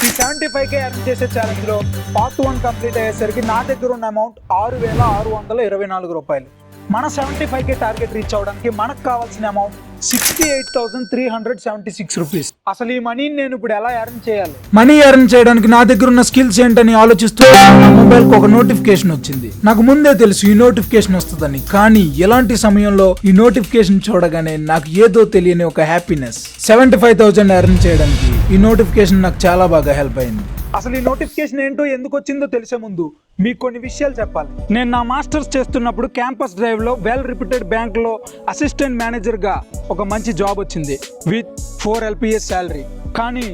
ఈ 75K earn చేసే challenge లో పార్ట్ 1 కంప్లీట్ అయ్యేసరికి నా దగ్గర ఉన్న అమౌంట్ 6,624 రూపాయలు. మన 75K టార్గెట్ రీచ్ అవడానికి మనకు కావాల్సిన అమౌంట్ 68,376 రూపీస్. అసలు ఈ మనీని నేను ఇప్పుడు ఎలా ఎర్న్ చేయాలి? మనీ ఎర్న్ చేయడానికి నా దగ్గర ఉన్న స్కిల్స్ ఏంటని ఆలోచిస్తూ నా మొబైల్ కు ఒక నోటిఫికేషన్ వచ్చింది. నాకు ముందే తెలుసు ఈ నోటిఫికేషన్ వస్తుందని, కానీ ఎలాంటి సమయంలో ఈ నోటిఫికేషన్ చూడగానే నాకు ఏదో తెలియని ఒక హ్యాపీనెస్. 75,000 ఎర్న్ చేయడానికి ఈ నోటిఫికేషన్ నాకు చాలా బాగా హెల్ప్ అయింది. అసలు ఈ నోటిఫికేషన్ ఏంటో ఎందుకు వచ్చిందో తెలిసే ముందు మీకు కొన్ని విషయాలు చెప్పాలి. నేను నా మాస్టర్స్ చేస్తున్నప్పుడు క్యాంపస్ డ్రైవ్ లో వెల్ రిప్యూటెడ్ బ్యాంక్ లో అసిస్టెంట్ మేనేజర్ గా ఒక మంచి జాబ్ వచ్చింది విత్ 4 LPA శాలరీ. కానీ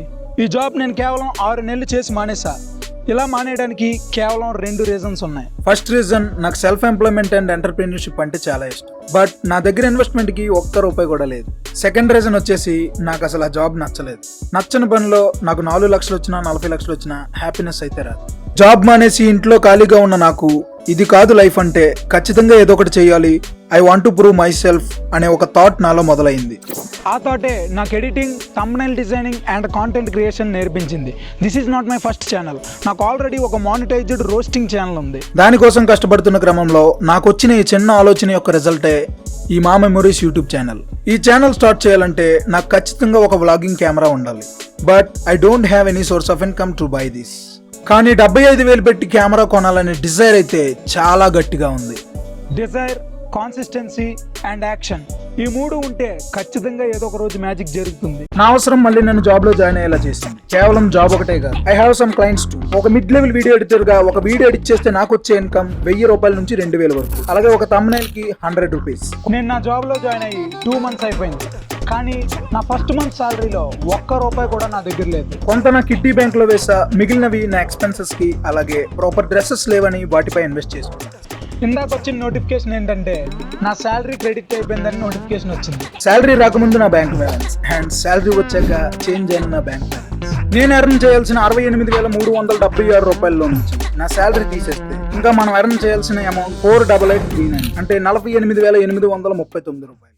ఈ జాబ్ నేను కేవలం 6 నెలలు చేసి మానేసా. ఇలా మానేయడానికి కేవలం 2 రీజన్స్ ఉన్నాయి. ఫస్ట్ రీజన్, నాకు సెల్ఫ్ ఎంప్లాయ్మెంట్ అండ్ ఎంటర్ప్రీనర్షిప్ అంటే చాలా ఇష్టం, బట్ నా దగ్గర ఇన్వెస్ట్మెంట్ కి ఒక్క రూపాయి కూడా లేదు. సెకండ్ రీజన్ వచ్చేసి నాకు అసలు ఆ జాబ్ నచ్చలేదు. నచ్చని పనిలో నాకు 4 లక్షలు వచ్చినా 40 లక్షలు వచ్చినా హ్యాపీనెస్ అయితే రాదు. జాబ్ మానేసి ఇంట్లో ఖాళీగా ఉన్న నాకు ఇది కాదు లైఫ్ అంటే, ఖచ్చితంగా ఏదో ఒకటి చేయాలి, I want to prove myself అనే ఒక థాట్ నాలో మొదలైంది. ఆ థాటే నాకు editing, thumbnail designing and content creation నేర్పించింది. This is not my first channel. నాకు ఆల్రెడీ ఒక మానిటైజ్డ్ రోస్టింగ్ ఛానల్ ఉంది. దానికోసం కష్టపడుతున్న క్రమంలో నాకు వచ్చిన ఈ చిన్న ఆలోచన యొక్క రిజల్టే ఈ మా మెమరీస్ యూట్యూబ్ ఛానల్. ఈ ఛానల్ స్టార్ట్ చేయాలంటే నాకు ఖచ్చితంగా ఒక వ్లాగింగ్ కెమెరా ఉండాలి, but I don't have any source of income to buy this. కానీ 75,000 పెట్టి కెమెరా కొనాలనే డిజైర్ అయితే చాలా గట్టిగా ఉంది. డిజైర్, కాన్సిస్టెన్సీ అండ్ యాక్షన్, ఈ 3 ఉంటే ఖచ్చితంగా ఏదో ఒక రోజు మ్యాజిక్ జరుగుతుంది. నా అవసరం మళ్ళీ నన్ను జాబ్ లో జాయిన్ అయ్యేలా చేసింది. కేవలం జాబ్ ఒకటే కాదు, I have some clients to. ఒక మిడ్ లెవెల్ వీడియో ఎడిటర్ గా ఒక వీడియో ఎడిట్ చేస్తే నాకు వచ్చే ఇన్కమ్ 1000 రూపాయల నుంచి 2000 వరకు. అలాగే ఒక థంబ్నెయిల్ కి 100 రూపీస్. నేను నా జాబ్ లో జాయిన్ అయ్యి 2 months అయిపోయింది, కానీ నా ఫస్ట్ మంత్ సాలరీలో ఒక్క రూపాయి కూడా నా దగ్గర లేదు. కొంత నా కిడ్డీ బ్యాంక్ లో వేసా, మిగిలినవి నా ఎక్స్పెన్సెస్ కి, అలాగే ప్రాపర్ డ్రెస్సెస్ లేవని వాటిపై ఇన్వెస్ట్ చేసుకున్నాను. ఇందాక వచ్చిన నోటిఫికేషన్ ఏంటంటే నా శాలరీ క్రెడిట్ అయిపోయిందని నోటిఫికేషన్ వచ్చింది. శాలరీ రాకముందు నా బ్యాంక్ బ్యాలెన్స్ అండ్ శాలరీ వచ్చాక చేంజ్ అయిన నా బ్యాంక్ బ్యాలెన్స్. నేను ఎర్న్ చేయాల్సిన 68,376 రూపాయల్లో నుంచి నా శాలరీ తీసేస్తే ఇంకా మనం ఎర్న్ చేయాల్సిన అమౌంట్ 4,8839 అంటే 48,839 రూపాయలు.